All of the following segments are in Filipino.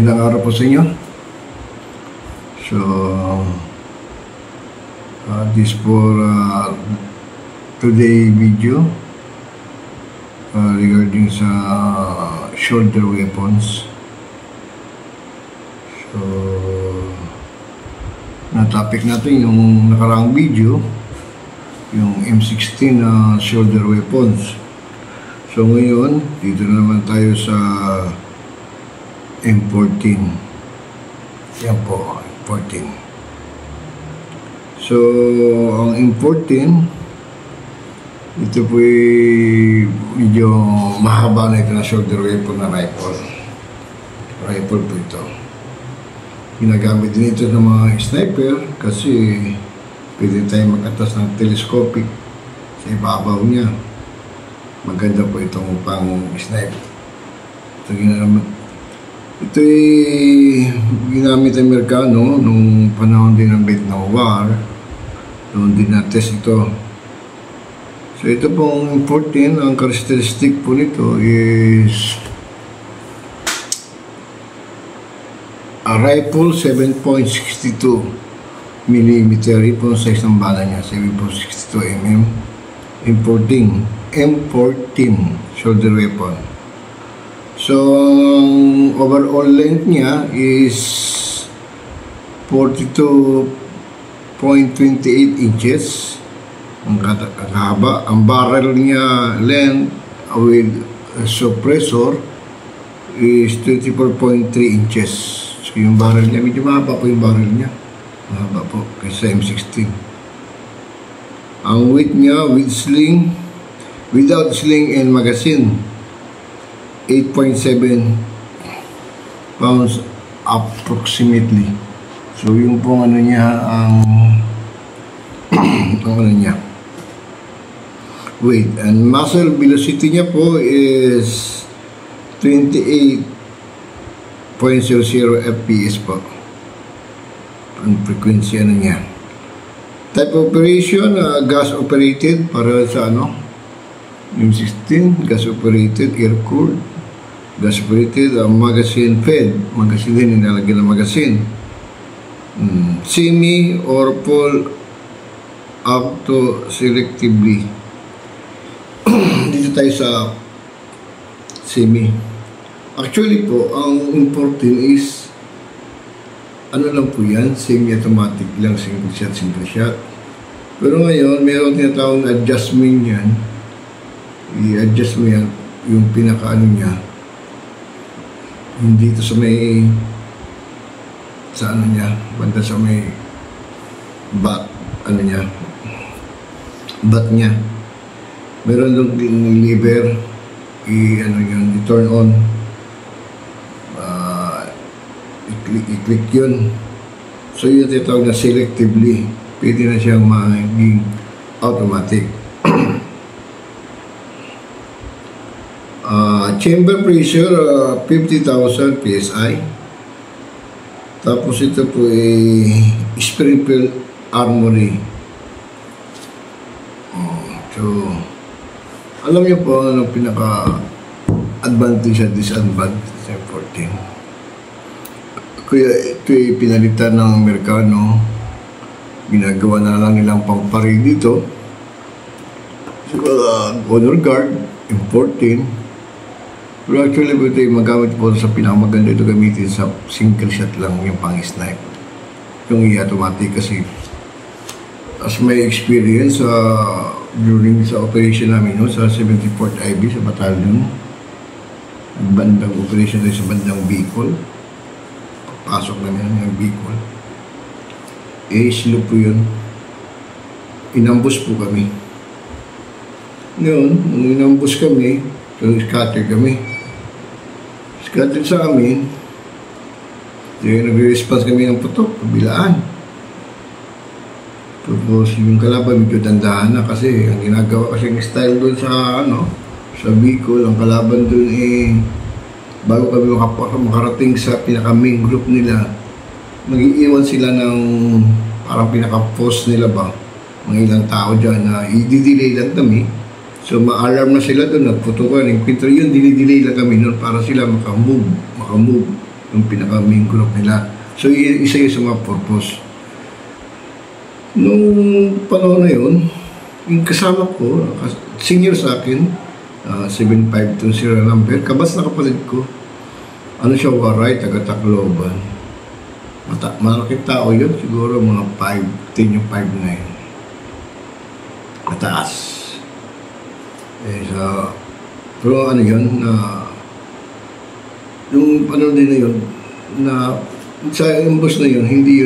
Magandang araw po sa inyo. So, this for today video regarding sa shoulder weapons. So, na-topic natin yung nakaraang video, yung M16 na shoulder weapons. So ngayon, dito na naman tayo sa M14. Yan po, M14. So, ang M14, ito po medyo mahaba na ito na shoulder weapon na rifle. Rifle po ito. Ginagamit din ito ng mga sniper kasi pwede tayo mag-atas ng telescopic sa ibabaw niya. Maganda po itong pang-snipe. Ito ay ginamit ng Amerikano nung panahon din ng Vietnam War. Noon din na-test ito. So ito pong 14, ang characteristic po nito is a rifle 7.62 mm. Ito ang size ng bala niya, 7.62 mm. M14 shoulder weapon. So, overall length niya is 42.28 inches. Ang haba. Ang barrel niya length with suppressor is 24.3 inches. So, yung barrel niya, medyo mahaba po yung barrel niya. Mahaba po kaysa M16. Ang weight niya with sling, without sling and magazine, 8.7 pounds approximately. So yung pong ano niya, ang ano niya, weight and muzzle velocity niya po is 28.00 fps po ang frequency ano niya. Type operation, gas operated para sa ano, M16, gas operated, air cooled, gas operated, magazine fed, magazine din nilalagyan ng magazine, semi or full auto selectively. Dito tayo sa semi. Actually po, ang important is ano lang po yan, semi-automatic lang, single shot. Pero ngayon, mayroon tinatawag na adjustment yan. I-adjust mo yan, yung pinaka-ano niya. Hindi ito sa may, sa ano niya, banda sa may bat, ano niya, bat niya. Meron doon lever, ano yun, i-turn on. I-click yun. So yun tinatawag na selectively. Pwede na siyang maging automatic. Chamber pressure 50,000 psi. Tapos ito po ay Springfield Armory. So alam niyo po anong pinaka advantage at disadvantage sa 14. Kaya ito ay pinalitan ng Amerikano. Ginagawa na lang nilang pangpari dito. So, honor guard, M14. Pero actually, ito ay magamit po sa pinakamaganda ito gamitin sa single shot lang yung pang-snipe. Yung i-automatic kasi as may experience during sa operation namin no, sa 74th IB sa Battalion. Bandang operation tayo sa bandang Bicol. Pasok namin ng Bicol. Silo po yun. Inambus po kami. Ngayon, nung inambus kami, so scatter kami. Scatter sa amin, nagre-response kami ng putok, kabilaan. Tapos yung kalaban medyo dandahan na kasi ang ginagawa kasi ng style doon sa ano, sa Bicol, ang kalaban doon bago kami makarating sa pinaka-main group nila, mag-iiwan sila ng parang pinaka-post nila ba, mga ilang tao dyan na i-delay lang kami. So ma-alarm na sila doon, nagputukan, encounter yun, dinidelay lang kami noon para sila makamove. yung pinaka-main group nila. So, isa yung sa mga purpose. Nung panahon na yun, yung kasama ko, senior sa akin, 752 serial number, kabas na kapatid ko, ano siya, Waray, taga-Tacloban. Malaking tao yun, siguro mga 5'10 yung 5'9. Mataas. Pero ano yun, yung ano din na yun, na sa imbos na yun, hindi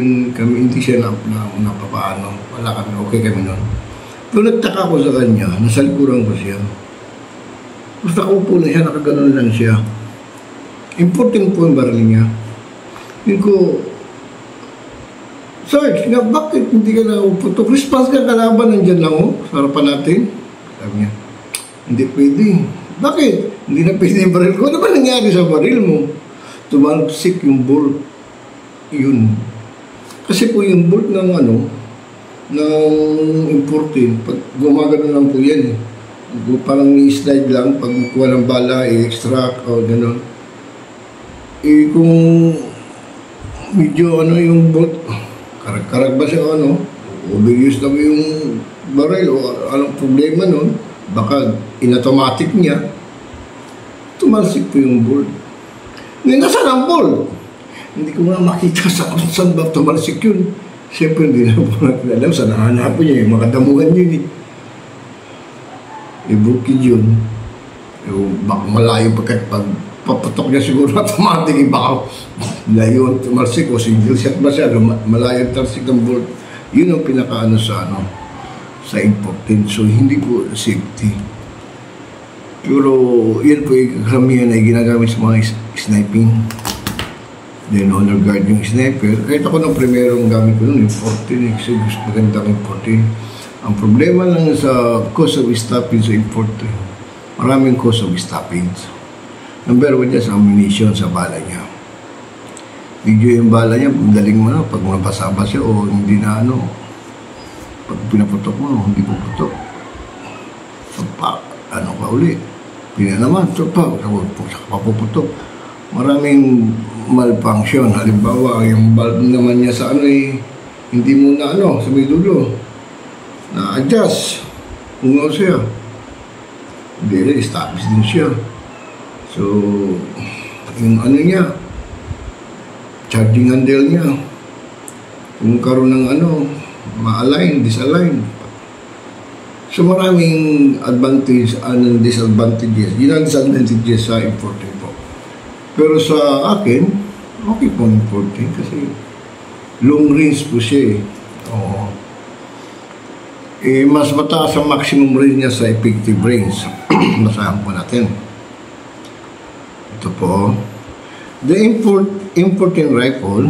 siya napapaano. Wala kami, okay kami nun. Pero nagtaka ko sa kanya, nasa likuran ko siya. Basta upo na siya, nakaganon lang siya. Important po yung baril niya. Hindi ko, Sarge, bakit hindi ka na upo? Response ka kalaban, nandyan lang sa harapan natin. Sabi niya, hindi pwede. Bakit? Hindi na pwede yung baril ko. Ano ba nangyari sa baril mo? Tumalsik yung bolt. Yun. Kasi po yung bolt ng ng importin, pag gumagano lang po yan parang i-slide lang, pag kuha ng bala, i-extract o gano'n. Kung medyo yung bolt, karag ba siya overuse lang yung baril o anong problema nun, baka in-automatic niya, tumalsik po yung bolt. Ngayon, nasaan ang bolt? Hindi ko na makita saan ba tumalsik yun. Siyempre, hindi na po natin alam. Saan nahanapin niya yung mga damuhan yun bukid yun. Baka malayo pagkat pag paputok niya siguro automatic. Baka layo tumalsik o single shot ba siya. Malayo tarsik ng bolt. Yun ang pinakaano sa important. So, hindi po safety. Pero, yun po yung karamihan na ginagamit sa mga sniping. Then, honor guard yung sniper. Kahit ako ng primerong gamit ko nun, yung 14. Kasi gusto magandang yung 14. Ang problema lang sa cause of stopping sa importer, maraming cause of stopping. Number 1 niya sa ammunition, sa bala niya. Medyo yung bala niya, daling mo pag nabasa-basa siya o hindi na pag pinaputok mo, hindi puputok. So, ka uli. Pina naman, so papuputok. Maraming malfunction. Halimbawa, yung bulb naman niya sa hindi mo na sa may dulo. Na-adjust. Kung siya. Hindi rin, establish din siya. So, yung niya, charging handle niya, kung karoon ng ma-align, disalign. So, maraming advantage and disadvantages. Yun ang disadvantages sa importing po. Pero sa akin, okay po importing kasi long range po siya Oo. Mas mataas ang maximum range niya sa effective range. Basahan po natin. Ito po. The importing rifle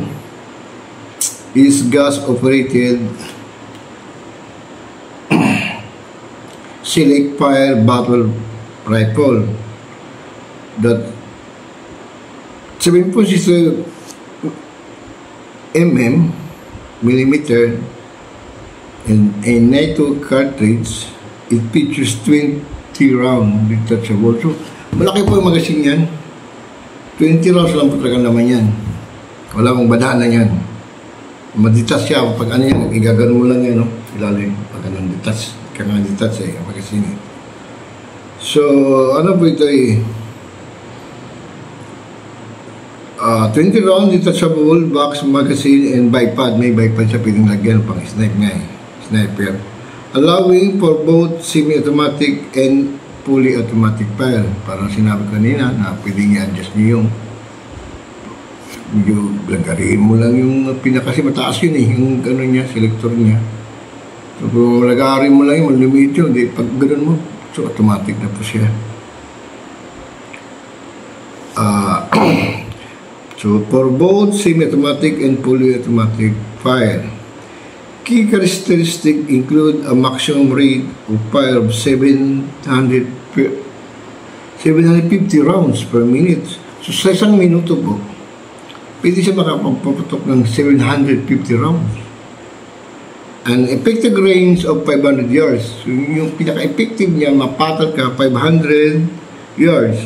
is gas-operated select fire battle rifle that 7.6 millimeter and a NATO cartridge. It features 20 round detachable. So, malaki po yung magazine yan. 20 rounds lang po talaga naman yan. Wala mong badahan yan. Madetach siya. Pag yan, igagano mo lang yan, ilalim. Pag detach, kailangan detach magazine. So, po ito 20 round detachable box magazine and bipod. May bipod siya pwedeng lagyan pang sniper. Allowing for both semi-automatic and fully automatic fire. Parang sinabi kanina na pwedeng i-adjust nyo yung medyo lagariin mo lang yung kasi mataas yun yung niya, selector niya. So kung lagarin mo lang yung malimit yun, pag ganoon mo, so automatic na po siya. So, for both semi-automatic and fully automatic fire, key characteristics include a maximum rate of fire of 750 rounds per minute. So, sa isang minuto po, pwede siya makapagpaputok ng 750 rounds. An effective range of 500 yards. So, yung pinaka-effective niya, mapatal ka 500 yards.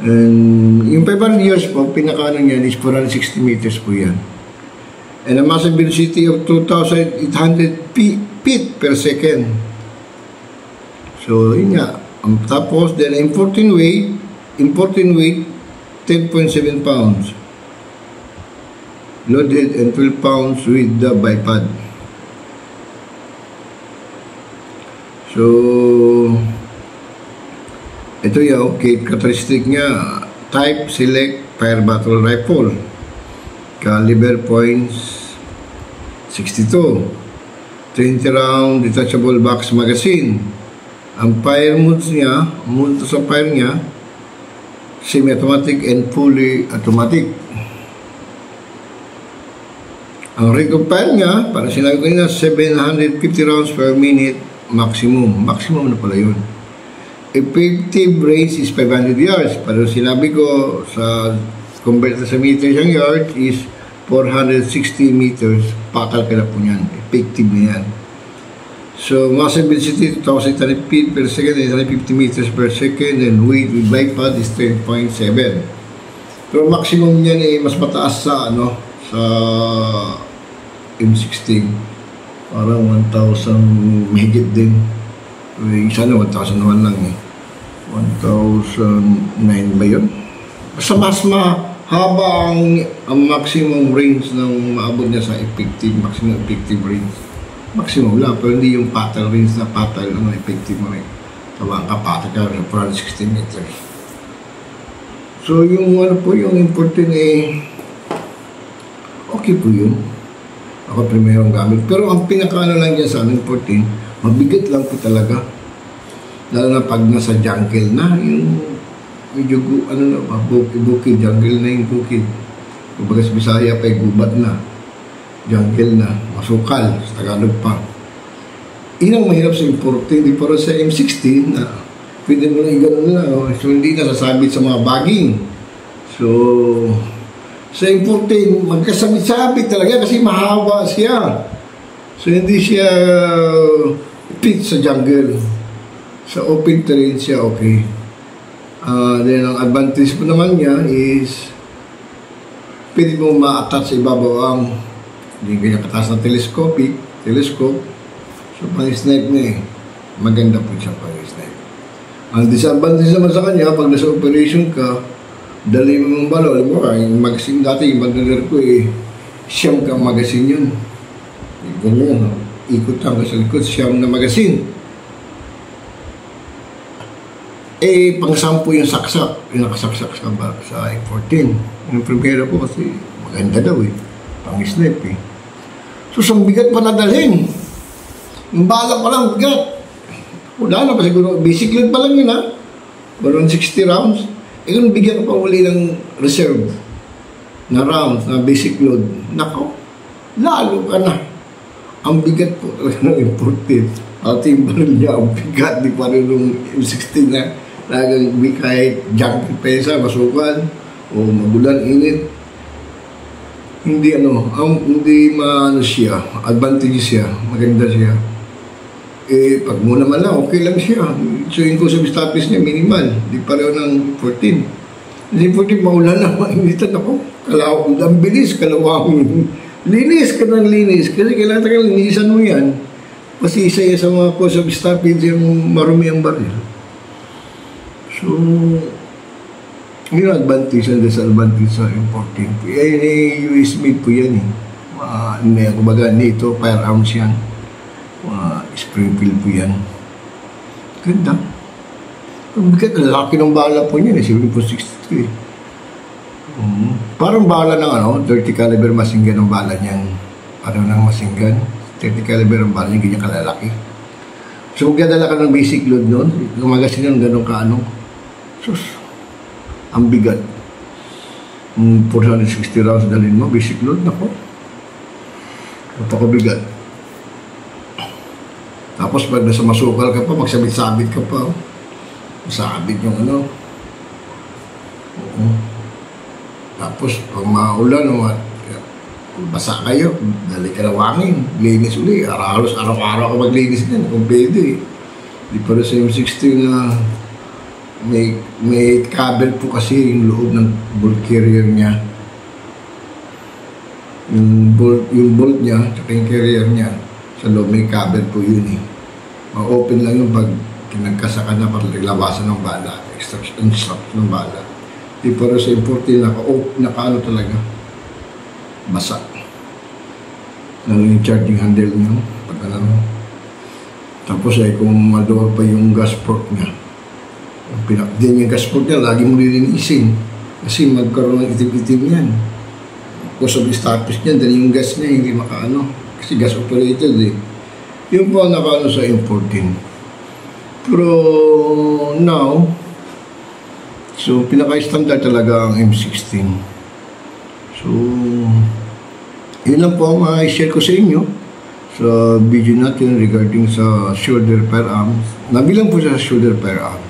And yung 500 years po, pinakaano niyan is 460 meters po yan. And a massive velocity of 2,800 feet per second. So, yun nga. Tapos, then importing weight, 10.7 pounds. Loaded and 12 pounds with the bipod. So, ito yung characteristic niya. Type, select, fire battle rifle. Caliber points 62. 20 round detachable box magazine. Ang fire modes niya, mode sa fire niya, semi-automatic and fully automatic. Ang rate of fire niya, para sinabi ko nila, 750 rounds per minute maximum. Maximum na pala yun. Effective range is 500 yards. Pero sinabi ko, sa convert sa meters ang yard is 460 meters. Pakal ka na po niyan. Effective na yan. So, massive velocity 2,800 feet per second, 850 meters per second, and weight with bipod is 10.7. Pero maximum niyan ay mas mataas sa sa M16. Parang 1,000 higit din. Isa na 1,001 lang eh. 1,009 ba yun? Basta mas mahaba ang maximum range ng maabot niya sa maximum effective range. Maximum lang, pero hindi yung pattern range na pattern effective mo rin. Tawag ka, pattern ka sa 460 meters. So, yung yung important okay po yun. Ako primerong gamit. Pero ang pinakaano lang dyan sa important, mabigat lang po talaga. Lalo na pag nasa jungle na, yung medyo, bukid, jungle na yung bukid. Kumbaga sa Bisaya pa, gubat na. Jungle na, masukal, sa Tagalog pa. Yun ang mahirap sa importing, di para sa M16 na pwede mo na i-ganon na, so hindi nasasabit sa mga bagging. So, sa importing, magkasabit-sabit talaga kasi mahaba siya. So, hindi siya fit sa jungle. Sa open terrain siya, okay. Then, ang advantage po naman niya is pwede mo ma-attach sa ibabaw ang hindi kanya kataas na telescope. So, pang-snipe niya maganda po siya pang-snipe. Ang disadvantage naman sa kanya, pag nasa operation ka, dali mo mong balo. Alam mo ka, yung magazine dati, yung magdadar ko siyam kang magazine yun. Ganyan, ikot lang sa likod, siyam na magazine. Pang-sampo yung saksak, yung nakasaksak sa I-14. Yung primera ko kasi maganda daw pang-snipe So, ang bigat pa nadalhin. Yung bala pa lang, bigat. Wala na pa siguro. Basic load pa lang yun, ha? 160 rounds. Kung bigyan ka pa uli ng reserve na rounds, na basic load, nako, lalo ka na. Ang bigat po talaga ng imported. At yung baril niya, ang bigat. Di pa rin yung M16 na talagang kahit jungle pesa, masukan, o magulan, init. Hindi hindi siya, advantage siya, maganda siya. Pag muna man lang, okay lang siya. So, yung consume stoppies niya, minimal. Di pareho ng 14. Kasi 14, maulan na, mainitan ako. Ang bilis, kalawang. Linis ka ng linis. Kasi kailangan tayo, linisan mo yan. Kasi isa yan sa mga consume stoppies yung marumi ang baril. So, yun ang advantage and disadvantage sa importing. US made po yan kumbaga nito, firearms yan. Springfield po yan. Ganda. Ang bigat, laki ng bala po niyan 7.63. Parang bala ng 30 caliber machine gun ang bala niyan. Parang ng machine gun. 30 caliber ang bala niyan, ganyan kalalaki. So, magdadala ka ng basic load nun. Gumagasin yung ganun sus, ang bigat. 460 rounds dalhin mo, basic load, nako. Napakabigat. Tapos pag nasa masukal ka pa, magsabit-sabit ka pa. Masabit yung Tapos pag maulan, basa kayo, dali ka na wangin, linis uli. Halos araw-araw ka maglinis din, kung pwede. Di pa rin sa M16 na may cover po kasi yung loob ng bolt carrier niya. Yung bolt niya, tsaka yung carrier niya, sa loob may cover po yun eh. Ma-open lang yung pag kinagkasaka na para labasan ng bala, extraction ng bala. Pero sa imported, naka-ano talaga, basa. Lalo yung charging handle niya, pag ano. Tapos ay kung maluwag pa yung gas port niya, din yung gas port niya, lagi mo lilinisin. Kasi magkaroon ng itim-itim yan. Because of the status niya, dahil yung gas niya hindi makaano. Kasi gas operated eh. Yung po nakaano sa imported. Pero now, so pinaka-standard talaga ang M16. So, yun lang po ang i-share ko sa inyo sa video natin regarding sa shoulder firearms. Nabilang po siya sa shoulder firearms.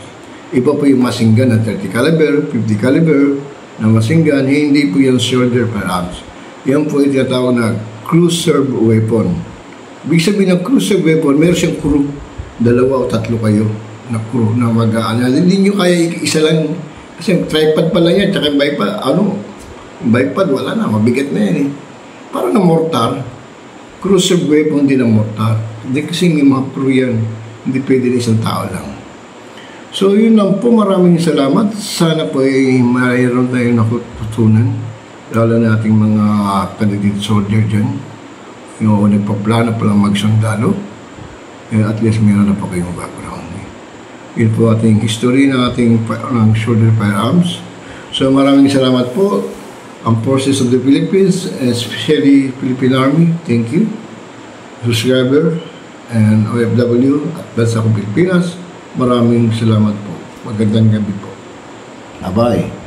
Iba po yung machine gun na 30 caliber, 50 caliber na machine gun, hindi po yung shoulder firearms. Yan po yung tinatawag na cruiser weapon. Ibig sabihin ng cruiser weapon, meron siyang crew, 2 o 3 kayo na crew na mag-aano. Hindi nyo kaya isa lang, kasi tripod pa lang yan, tsaka bipod, wala na, mabigat na yan eh. Para na mortar, cruiser weapon din ng mortar. Hindi kasi may mga crew yan, hindi pwede na isang tao lang. So yun lang po, maraming salamat. Sana po ay mayroon tayong natutunan, lalo na ating mga candidate soldier dyan, yung nagpaplano pa lang magsandalo, at least meron na po kayong background. Yun po ating history ng ating shoulder firearms. So maraming salamat po ang Forces of the Philippines, especially Philippine Army. Thank you. Subscriber and OFW at Bansa Pilipinas. Maraming salamat po. Magandang gabi po. Bye-bye.